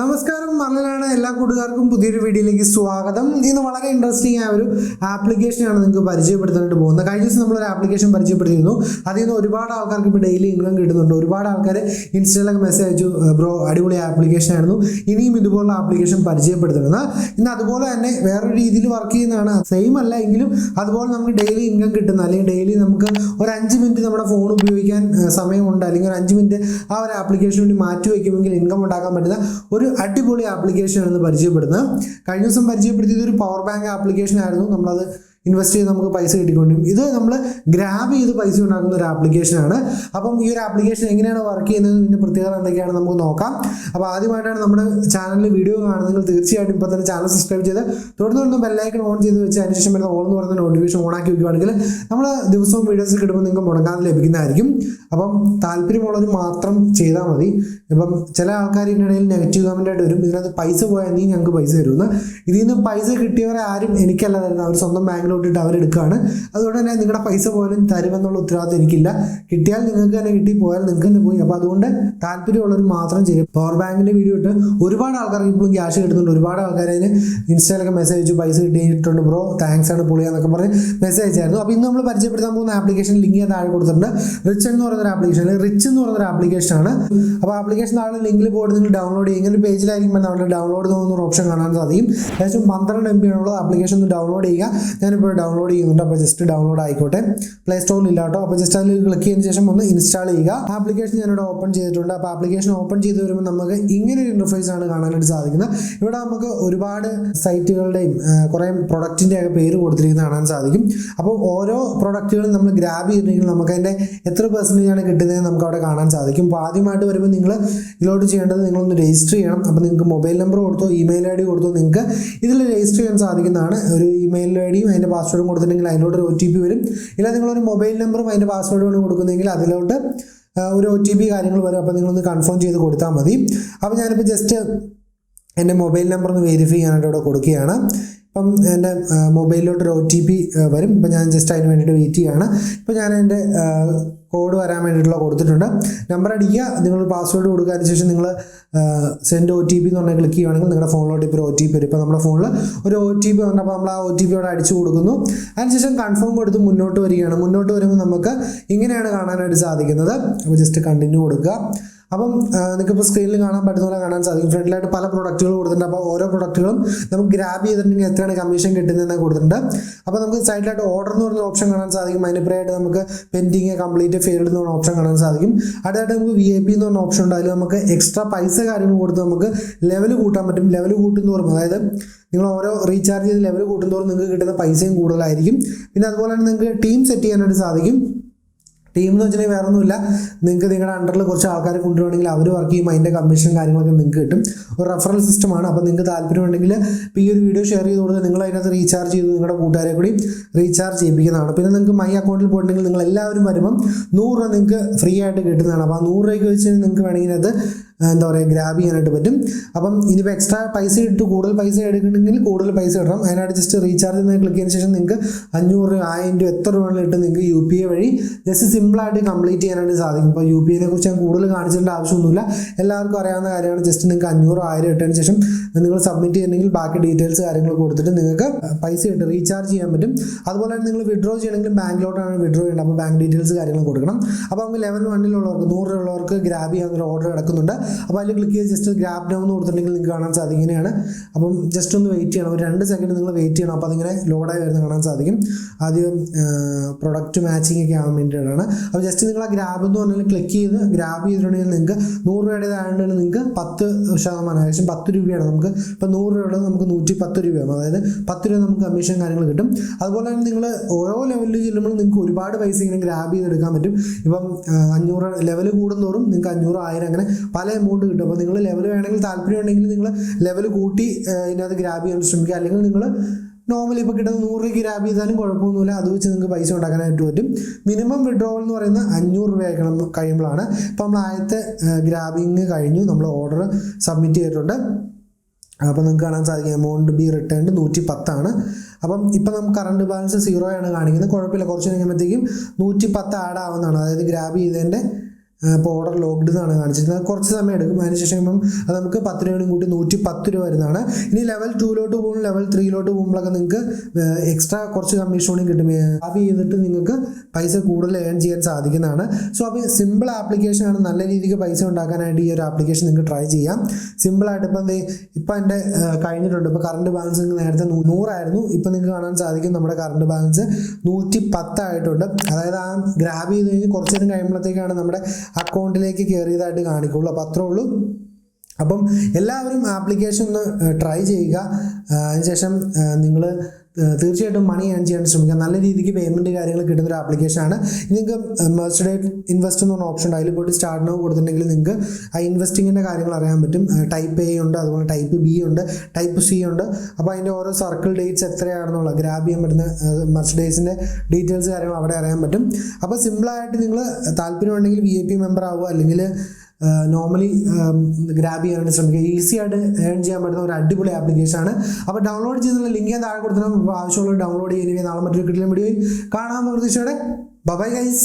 നമസ്കാരം, മലനാണ് എല്ലാ കൂട്ടുകാർക്കും പുതിയൊരു വീഡിയോയിലേക്ക് സ്വാഗതം. ഇന്ന് വളരെ ഇൻട്രസ്റ്റിംഗ് ആയ ഒരു ആപ്ലിക്കേഷനാണ് നിങ്ങൾക്ക് പരിചയപ്പെടുത്താനായിട്ട് പോകുന്നത്. കഴിഞ്ഞ ദിവസം നമ്മളൊരു ആപ്ലിക്കേഷൻ പരിചയപ്പെടുത്തിയിരുന്നു. അതിൽ നിന്ന് ഒരുപാട് ആൾക്കാർക്ക് ഇപ്പോൾ ഡെയിലി ഇൻകം കിട്ടുന്നുണ്ട്. ഒരുപാട് ആൾക്കാർ ഇൻസ്റ്റയിലൊക്കെ മെസ്സേജ് അയച്ചു, ബ്രോ അടിപൊളി ആപ്ലിക്കേഷൻ ആയിരുന്നു, ഇനിയും ഇതുപോലുള്ള ആപ്ലിക്കേഷൻ പരിചയപ്പെടുത്തുന്നത്. ഇന്ന് അതുപോലെ തന്നെ വേറൊരു രീതിയിൽ വർക്ക് ചെയ്യുന്നതാണ്, സെയിം അല്ല എങ്കിലും അതുപോലെ നമുക്ക് ഡെയിലി ഇൻകം കിട്ടുന്ന, അല്ലെങ്കിൽ ഡെയിലി നമുക്ക് ഒരു 5 മിനിറ്റ് നമ്മുടെ ഫോൺ ഉപയോഗിക്കാൻ സമയമുണ്ട്, അല്ലെങ്കിൽ ഒരു 5 മിനിറ്റ് ആ ഒരു ആപ്ലിക്കേഷന് വേണ്ടി മാറ്റി വയ്ക്കുമെങ്കിൽ ഇൻകം ഉണ്ടാക്കാൻ പറ്റുന്ന ഒരു അടിപൊളി ആപ്ലിക്കേഷനാണ് പരിചയപ്പെടുന്നത്. കഴിഞ്ഞ ദിവസം പരിചയപ്പെടുത്തിയത് ഒരു പവർ ബാങ്ക് ആപ്ലിക്കേഷൻ ആയിരുന്നു. നമ്മളത് ഇൻവെസ്റ്റ് ചെയ്ത് നമുക്ക് പൈസ കിട്ടിക്കൊണ്ടിരിക്കും. ഇത് നമ്മൾ ഗ്രാബ് ചെയ്ത് പൈസ ഉണ്ടാക്കുന്ന ഒരു ആപ്ലിക്കേഷനാണ്. അപ്പം ഈ ഒരു ആപ്ലിക്കേഷൻ എങ്ങനെയാണ് വർക്ക് ചെയ്യുന്നത്, ഇതിൻ്റെ പ്രത്യേകത എന്തൊക്കെയാണ് നമുക്ക് നോക്കാം. അപ്പോൾ ആദ്യമായിട്ടാണ് നമ്മുടെ ചാനലിൽ വീഡിയോ കാണുന്നത്, തീർച്ചയായിട്ടും ഇപ്പോൾ തന്നെ ചാനൽ സബ്സ്ക്രൈബ് ചെയ്ത് തുടർന്ന് ബെല്ലൈക്കൺ ഓൺ ചെയ്ത് വെച്ച് അതിനുശേഷം വരുന്ന ഓൾ എന്ന് പറയുന്ന നോട്ടിഫിക്കേഷൻ ഓൺ ആക്കി വയ്ക്കുകയാണെങ്കിൽ നമ്മൾ ദിവസവും വീഡിയോസ് കിട്ടുമ്പോൾ നിങ്ങൾക്ക് മുടങ്ങാതെ ലഭിക്കുന്നതായിരിക്കും. അപ്പം താല്പര്യമുള്ളവർ മാത്രം ചെയ്താൽ മതി. ഇപ്പം ചില ആൾക്കാർ ഇതിനിടയിൽ നെഗറ്റീവ് കമൻ്റ് ആയിട്ട് വരും, ഇതിനകത്ത് പൈസ പോയാൽ നീ ഞങ്ങൾക്ക് പൈസ തരുമെന്ന്. ഇതിൽ നിന്ന് പൈസ കിട്ടിയവരെ ആരും എനിക്കല്ല തരുന്നത്, അവർ സ്വന്തം ബാങ്കിലോട്ടിട്ട് അവരെടുക്കുകയാണ്. അതുകൊണ്ട് തന്നെ നിങ്ങളുടെ പൈസ പോലും തരുമെന്നുള്ള ഉത്തരവാദിത്വം എനിക്കില്ല. കിട്ടിയാൽ നിങ്ങൾക്ക് തന്നെ കിട്ടി, പോയാൽ നിങ്ങൾക്ക് തന്നെ പോയി. അപ്പോൾ അതുകൊണ്ട് താല്പര്യമുള്ളവർ മാത്രം ചെയ്യും. പവർ ബാങ്കിൻ്റെ വീഡിയോ ഇട്ട് ഒരുപാട് ആൾക്കാർക്ക് ഇപ്പോഴും ക്യാഷ് കിട്ടുന്നുണ്ട്. ഒരുപാട് ആൾക്കാർ അതിന് ഇൻസ്റ്റയിലൊക്കെ മെസ്സേജ് അയച്ചു, പൈസ കിട്ടിയിട്ടുണ്ട് ബ്രോ, താങ്ക്സ് ആണ് പൊളിയാന്നൊക്കെ പറഞ്ഞ് മെസ്സേജ് അയച്ചായിരുന്നു. അപ്പോൾ ഇന്ന് നമ്മൾ പരിചയപ്പെടുത്താൻ പോകുന്ന ആപ്ലിക്കേഷൻ ലിങ്ക് ഞാൻ താഴെ കൊടുത്തിട്ടുണ്ട്. റിച്ച് എന്ന് പറയുന്ന ഒരു ആപ്ലിക്കേഷൻ, റിച്ച് എന്ന് പറയുന്ന ഒരു ആപ്ലിക്കേഷനാണ്. അപ്പോൾ ആപ്ലിക്കേഷൻ താഴെ ലിങ്കിൽ പോയിട്ട് നിങ്ങൾ ഡൗൺലോഡ് ചെയ്യും. ഇങ്ങനെ പേജിലായിരിക്കും നമ്മുടെ ഡൗൺലോഡ് തോന്നുന്ന ഓപ്ഷൻ കാണാൻ സാധിക്കും. ഏകദേശം 12 MB ആണുള്ളത്. ആപ്ലിക്കേഷൻ ഒന്ന് ഡൗൺലോഡ് ചെയ്യുക. ഞാനിപ്പോൾ ഡൗൺലോഡ് ചെയ്യുന്നുണ്ട്. അപ്പോൾ ജസ്റ്റ് ഡൗൺലോഡ് ആയിക്കോട്ടെ. പ്ലേ സ്റ്റോറിൽ ഇല്ല കേട്ടോ. അപ്പോൾ ജസ്റ്റ് അതിൽ ക്ലിക്ക് ചെയ്തതിന് ശേഷം ഒന്ന് ഇൻസ്റ്റാൾ ചെയ്യുക. ആപ്ലിക്കേഷൻ ഞാനിവിടെ ഓപ്പൺ ചെയ്തിട്ടുണ്ട്. അപ്പോൾ ആപ്ലിക്കേഷൻ ഓപ്പൺ ചെയ്ത് വരുമ്പോൾ നമുക്ക് ഇങ്ങനെ ഒരു ഇൻ്റർഫേസ് ആണ് കാണാനായിട്ട് സാധിക്കുന്നത്. ഇവിടെ നമുക്ക് ഒരുപാട് സൈറ്റുകളുടെയും കുറേ പ്രൊഡക്റ്റിൻ്റെ ഒക്കെ പേര് കൊടുത്തിരിക്കുന്നത് കാണാൻ സാധിക്കും. അപ്പോൾ ഓരോ പ്രൊഡക്റ്റുകളും നമ്മൾ ഗ്രാബ് ചെയ്തിട്ടുണ്ടെങ്കിൽ നമുക്ക് അതിൻ്റെ എത്ര പെർസെൻറ്റേജ് ആണ് കിട്ടുന്നത് നമുക്ക് അവിടെ കാണാൻ സാധിക്കും. അപ്പോൾ ആദ്യമായിട്ട് വരുമ്പോൾ നിങ്ങൾ ഇതിലോട്ട് ചെയ്യേണ്ടത് നിങ്ങളൊന്ന് രജിസ്റ്റർ ചെയ്യണം. അപ്പോൾ നിങ്ങൾക്ക് മൊബൈൽ നമ്പർ കൊടുത്തോ ഇമെയിൽ ID കൊടുത്തോ നിങ്ങൾക്ക് ഇതിൽ രജിസ്റ്റർ ചെയ്യാൻ സാധിക്കുന്നതാണ്. ഒരു ഇമെയിൽ IDയും അതിൻ്റെ പാസ്വേഡും കൊടുത്തിട്ടുണ്ടെങ്കിൽ അതിലോട്ട് ഒരു OTP വരും. ഇല്ല നിങ്ങളൊരു മൊബൈൽ നമ്പറും അതിൻ്റെ പാസ്വേഡുമാണ് കൊടുക്കുന്നതെങ്കിൽ അതിലോട്ട് ഒരു OTP കാര്യങ്ങൾ വരും. അപ്പോൾ നിങ്ങളൊന്ന് കൺഫേം ചെയ്ത് കൊടുത്താൽ മതി. അപ്പോൾ ഞാനിപ്പോൾ ജസ്റ്റ് എൻ്റെ മൊബൈൽ നമ്പർ ഒന്ന് വെരിഫൈ ചെയ്യാനായിട്ട് ഇവിടെ കൊടുക്കുകയാണ്. അപ്പം എൻ്റെ മൊബൈലിലോട്ടൊരു OTP വരും. ഇപ്പം ഞാൻ ജസ്റ്റ് അതിന് വേണ്ടിയിട്ട് വെയിറ്റ് ചെയ്യുകയാണ്. ഇപ്പോൾ ഞാൻ എൻ്റെ കോഡ് വരാൻ വേണ്ടിയിട്ടുള്ള കൊടുത്തിട്ടുണ്ട്. നമ്പർ അടിക്കുക, നിങ്ങൾ പാസ്വേഡ് കൊടുക്കുക. അതിനുശേഷം നിങ്ങൾ സെൻഡ് OTP എന്ന് പറഞ്ഞാൽ ക്ലിക്ക് ചെയ്യുകയാണെങ്കിൽ നിങ്ങളുടെ ഫോണിലോട്ട് ഇപ്പോൾ ഒരു OTP വരും. ഇപ്പോൾ നമ്മുടെ ഫോണിൽ ഒരു OTP വന്നിട്ട് അപ്പോൾ നമ്മൾ ആ OTP അവിടെ അടിച്ചു കൊടുക്കുന്നു. അതിനുശേഷം കൺഫേം കൊടുത്ത് മുന്നോട്ട് വരികയാണ്. മുന്നോട്ട് വരുമ്പോൾ നമുക്ക് ഇങ്ങനെയാണ് കാണാനായിട്ട് സാധിക്കുന്നത്. അപ്പോൾ ജസ്റ്റ് കണ്ടിന്യൂ കൊടുക്കുക. അപ്പം നിങ്ങൾക്കിപ്പോൾ സ്ക്രീനിൽ കാണാൻ പറ്റുന്ന പോലെ കാണാൻ സാധിക്കും. ഫ്രണ്ടിലായിട്ട് പല പ്രൊഡക്റ്റുകൾ കൊടുത്തിട്ടുണ്ട്. അപ്പോൾ ഓരോ പ്രൊഡക്റ്റുകളും നമുക്ക് ഗ്രാബ് ചെയ്തിട്ടുണ്ടെങ്കിൽ എത്രയാണ് കമ്മീഷൻ കിട്ടുന്നതെന്ന് കൊടുത്തിട്ടുണ്ട്. അപ്പോൾ നമുക്ക് സൈഡിലായിട്ട് ഓർഡർ എന്ന് പറയുന്ന ഓപ്ഷൻ കാണാൻ സാധിക്കും. അതിനിപ്പുറമായിട്ട് നമുക്ക് പെൻഡിങ്, കംപ്ലീറ്റ്, ഫെയിൽഡ് എന്ന് പറഞ്ഞ ഓപ്ഷൻ കാണാൻ സാധിക്കും. അടുത്തായിട്ട് നമുക്ക് VIP എന്ന് പറഞ്ഞ ഓപ്ഷൻ ഉണ്ട്. അതിൽ നമുക്ക് എക്സ്ട്രാ പൈസ കാര്യങ്ങൾ കൊടുത്ത് നമുക്ക് ലെവൽ കൂട്ടാൻ പറ്റും. ലെവൽ കൂട്ടുന്നതോറും, അതായത് നിങ്ങൾ ഓരോ റീചാർജ് ചെയ്ത് ലെവൽ കൂട്ടുന്നതോറും നിങ്ങൾക്ക് കിട്ടുന്ന പൈസയും കൂടുതലായിരിക്കും. പിന്നെ അതുപോലെ തന്നെ നിങ്ങൾക്ക് ടീം സെറ്റ് ചെയ്യാനായിട്ട് സാധിക്കും. ടീം എന്ന് വെച്ചിട്ടുണ്ടെങ്കിൽ വേറെ ഒന്നുമില്ല, നിങ്ങൾക്ക് നിങ്ങളുടെ അണ്ടറിൽ കുറച്ച് ആൾക്കാരെ കൊണ്ടുവരികയാണെങ്കിൽ അവർ വർക്ക് ചെയ്യുമ്പോൾ അതിൻ്റെ കമ്മീഷൻ കാര്യങ്ങളൊക്കെ നിങ്ങൾക്ക് കിട്ടും. ഒരു റെഫറൽ സിസ്റ്റമാണ്. അപ്പോൾ നിങ്ങൾക്ക് താല്പര്യമുണ്ടെങ്കിൽ ഇപ്പോൾ ഈ ഒരു വീഡിയോ ഷെയർ ചെയ്ത് കൊടുത്ത് നിങ്ങൾ അതിനകത്ത് റീചാർജ് ചെയ്ത് നിങ്ങളുടെ കൂട്ടുകാരെ കൂടി റീചാർജ് ചെയ്യിപ്പിക്കുന്നതാണ്. പിന്നെ നിങ്ങൾക്ക് മൈ അക്കൗണ്ടിൽ പോയിട്ടുണ്ടെങ്കിൽ നിങ്ങൾ എല്ലാവരും വരുമ്പം 100 രൂപ നിങ്ങൾക്ക് ഫ്രീ ആയിട്ട് കിട്ടുന്നതാണ്. അപ്പോൾ ആ 100 രൂപയ്ക്ക് വെച്ച് നിങ്ങൾക്ക് വേണമെങ്കിൽ അത് എന്താ പറയുക ഗ്രാബ് ചെയ്യാനായിട്ട് പറ്റും. അപ്പം ഇനിയിപ്പോൾ എക്സ്ട്രാ പൈസ ഇട്ട് കൂടുതൽ പൈസ എടുക്കണമെങ്കിൽ കൂടുതൽ പൈസ ഇടണം. അതിനായിട്ട് ജസ്റ്റ് റീചാർജ് എന്ന് ക്ലിക്ക് ചെയ്തതിന് ശേഷം നിങ്ങൾക്ക് 500 രൂപ 1000 രൂപ എത്ര രൂപ ഇട്ട് നിങ്ങൾക്ക് UPI വഴി ജസ്റ്റ് സിമ്പിളായിട്ട് കംപ്ലീറ്റ് ചെയ്യാനായിട്ട് സാധിക്കും. ഇപ്പോൾ UPIനെ കുറിച്ച് ഞാൻ കൂടുതൽ കാണിച്ചിട്ട് ആവശ്യമൊന്നുമില്ല, എല്ലാവർക്കും അറിയാവുന്ന കാര്യമാണ്. ജസ്റ്റ് നിങ്ങൾക്ക് 500 1000 ഇട്ടതിന് ശേഷം നിങ്ങൾ സബ്മിറ്റ് ചെയ്യുന്നെങ്കിൽ ബാക്കി ഡീറ്റെയിൽസ് കാര്യങ്ങൾ കൊടുത്തിട്ട് നിങ്ങൾക്ക് പൈസ ഇട്ട് റീചാർജ് ചെയ്യാൻ പറ്റും. അതുപോലെ തന്നെ നിങ്ങൾ വിഡ്രോ ചെയ്യണമെങ്കിലും ബാങ്കിലോട്ടാണ് വിഡ്രോ ചെയ്യേണ്ടത്. അപ്പോൾ ബാങ്ക് ഡീറ്റെയിൽസ് കാര്യങ്ങൾ കൊടുക്കണം. അപ്പോൾ നമുക്ക് ലെവൽ 1-ലുള്ളവർക്ക് 100 രൂപ ഉള്ളവർക്ക് ഗ്രാബ് ചെയ്യാനൊരു ഓർഡർ കിടക്കുന്നുണ്ട്. അപ്പോൾ അതിൽ ക്ലിക്ക് ചെയ്ത് ജസ്റ്റ് ഗ്രാബ് ഡൗൺ എന്ന് കൊടുത്തിട്ടുണ്ടെങ്കിൽ നിങ്ങൾക്ക് കാണാൻ സാധിക്കും. ഇങ്ങനെയാണ്. അപ്പം ജസ്റ്റ് ഒന്ന് വെയിറ്റ് ചെയ്യണം, ഒരു 2 സെക്കൻഡ് നിങ്ങൾ വെയിറ്റ് ചെയ്യണം. അപ്പോൾ അതിങ്ങനെ ലോഡായി വരുന്ന കാണാൻ സാധിക്കും. ആദ്യം പ്രൊഡക്റ്റ് മാച്ചിങ് ഒക്കെ ആവാൻ വേണ്ടിയിട്ടാണ്. അപ്പോൾ ജസ്റ്റ് നിങ്ങൾ ആ ഗ്രാബ് എന്ന് പറഞ്ഞാൽ ക്ലിക്ക് ചെയ്ത് ഗ്രാബ് ചെയ്തിട്ടുണ്ടെങ്കിൽ നിങ്ങൾക്ക് 100 രൂപയുടേതായതുകൊണ്ട് നിങ്ങൾക്ക് 10%, ഏകദേശം 10 രൂപയാണ്. നമുക്ക് ഇപ്പോൾ 100 രൂപയുള്ളത് നമുക്ക് 110 രൂപയാണ്. അതായത് 10 രൂപ നമുക്ക് കമ്മീഷൻ കാര്യങ്ങൾ കിട്ടും. അതുപോലെ തന്നെ നിങ്ങൾ ഓരോ ലെവലിൽ ചെല്ലുമ്പോൾ നിങ്ങൾക്ക് ഒരുപാട് പൈസ ഇങ്ങനെ ഗ്രാബ് ചെയ്തെടുക്കാൻ പറ്റും. ഇപ്പം 500 ലെവൽ കൂടുന്തോറും നിങ്ങൾക്ക് 500 1000 അങ്ങനെ പല എമൗണ്ട് കിട്ടും. അപ്പോൾ നിങ്ങൾ ലെവൽ വേണമെങ്കിൽ താല്പര്യം ഉണ്ടെങ്കിൽ നിങ്ങൾ ലെവൽ കൂട്ടി ഇതിനകത്ത് ഗ്രാബ് ചെയ്യാൻ ശ്രമിക്കുക. അല്ലെങ്കിൽ നിങ്ങൾ നോർമലി ഇപ്പോൾ കിട്ടുന്ന 100 രൂപയ്ക്ക് ഗ്രാബ് ചെയ്താലും കുഴപ്പമൊന്നുമില്ല, അത് വെച്ച് നിങ്ങൾക്ക് പൈസ ഉണ്ടാക്കാനായിട്ട് പറ്റും. മിനിമം വിഡ്രോവൽ എന്ന് പറയുന്നത് 500 രൂപ ആക്കണം കഴിയുമ്പോഴാണ്. ഇപ്പോൾ നമ്മൾ ആദ്യത്തെ ഗ്രാബിങ് കഴിഞ്ഞു, നമ്മൾ ഓർഡർ സബ്മിറ്റ് ചെയ്തിട്ടുണ്ട്. അപ്പോൾ നിങ്ങൾക്ക് കാണാൻ സാധിക്കും എമൗണ്ട് ബി റിട്ടേൺഡ് 110 ആണ്. അപ്പം ഇപ്പം നമുക്ക് കറണ്ട് ബാലൻസ് 0 ആണ് കാണിക്കുന്നത്. കുഴപ്പമില്ല, കുറച്ച് കഴിയുമ്പോഴത്തേക്കും 110 ആഡ് ആവുന്നതാണ്. അതായത് ഗ്രാബ് ചെയ്തതിൻ്റെ ഇപ്പോൾ ഓർഡർ ലോക്ക്ഡ് എന്നാണ് കാണിച്ചിരുന്നത്. കുറച്ച് സമയം എടുക്കും. അതിനുശേഷം അത് നമുക്ക് 10 രൂപയും കൂട്ടി 110 രൂപ വരുന്നതാണ്. ഇനി ലെവൽ 2 പോകും, ലെവൽ 3 പോകുമ്പോഴൊക്കെ നിങ്ങൾക്ക് എക്സ്ട്രാ കുറച്ച് കമ്മീഷനും കിട്ടും. അത് ചെയ്തിട്ട് നിങ്ങൾക്ക് പൈസ കൂടുതൽ ഏൺ ചെയ്യാൻ സാധിക്കുന്നതാണ്. സോ അപ്പോൾ സിമ്പിൾ ആപ്ലിക്കേഷനാണ്. നല്ല രീതിക്ക് പൈസ ഉണ്ടാക്കാനായിട്ട് ഈ ഒരു ആപ്ലിക്കേഷൻ നിങ്ങൾക്ക് ട്രൈ ചെയ്യാം. സിമ്പിളായിട്ട് ഇപ്പം എൻ്റെ കഴിഞ്ഞിട്ടുണ്ട്. ഇപ്പോൾ കറണ്ട് ബാലൻസ് നേരത്തെ 100 ആയിരുന്നു. ഇപ്പം നിങ്ങൾക്ക് കാണാൻ സാധിക്കും നമ്മുടെ കറണ്ട് ബാലൻസ് 110 ആയിട്ടുണ്ട്. അതായത് ആ ഗ്രാബ് ചെയ്ത് കഴിഞ്ഞ് കുറച്ച് നേരം കഴിയുമ്പോഴത്തേക്കാണ് നമ്മുടെ അക്കൗണ്ടിലേക്ക് കയറിയതായിട്ട് കാണിക്കുള്ളൂ. അപ്പോൾ അത്രേ ഉള്ളൂ. അപ്പം എല്ലാവരും ആപ്ലിക്കേഷൻ ഒന്ന് ട്രൈ ചെയ്യുക. അതിനുശേഷം നിങ്ങൾ തീർച്ചയായിട്ടും മണി ഏൺ ചെയ്യാൻ ശ്രമിക്കുക. നല്ല രീതിക്ക് പേയ്മെൻറ്റ് കാര്യങ്ങൾ കിട്ടുന്നൊരു ആപ്ലിക്കേഷനാണ്. നിങ്ങൾക്ക് മെർച്ചഡേറ്റ് ഇൻവെസ്റ്റ് എന്ന് പറഞ്ഞ ഓപ്ഷൻ ഉണ്ട്. അതിൽ പോയിട്ട് സ്റ്റാർട്ട് നൗ കൊടുത്തിട്ടുണ്ടെങ്കിൽ നിങ്ങൾക്ക് ആ ഇൻവെസ്റ്റിങ്ങിൻ്റെ കാര്യങ്ങൾ അറിയാൻ പറ്റും. ടൈപ്പ് എ ഉണ്ട്, അതുപോലെ ടൈപ്പ് ബി ഉണ്ട്, ടൈപ്പ് സി ഉണ്ട്. അപ്പോൾ അതിൻ്റെ ഓരോ സർക്കിൾ ഡേറ്റ്സ് എത്രയാണെന്നുള്ള ഗ്രാബ് ചെയ്യാൻ പറ്റുന്ന മെർച്ചഡേസിൻ്റെ ഡീറ്റെയിൽസ് കാര്യങ്ങൾ അവിടെ അറിയാൻ പറ്റും. അപ്പോൾ സിമ്പിളായിട്ട് നിങ്ങൾ താല്പര്യമുണ്ടെങ്കിൽ VIP മെമ്പർ ആവുക, അല്ലെങ്കിൽ നോർമലി ഗ്രാബ് ചെയ്യാനായിട്ട് ശ്രമിക്കുക. ഈസി ആയിട്ട് ഏൺ ചെയ്യാൻ പറ്റുന്ന ഒരു അടിപൊളി ആപ്ലിക്കേഷനാണ്. അപ്പോൾ ഡൗൺലോഡ് ചെയ്തുള്ള ലിങ്ക് ഞാൻ താഴെ കൊടുത്തിട്ട് ആവശ്യമുള്ള ഡൗൺലോഡ് ചെയ്യുകയും നാളെ മറ്റൊരു കിട്ടിയ വീഡിയോയിൽ കാണാമെന്ന പ്രതീക്ഷയോടെ ബൈ ഗൈസ്.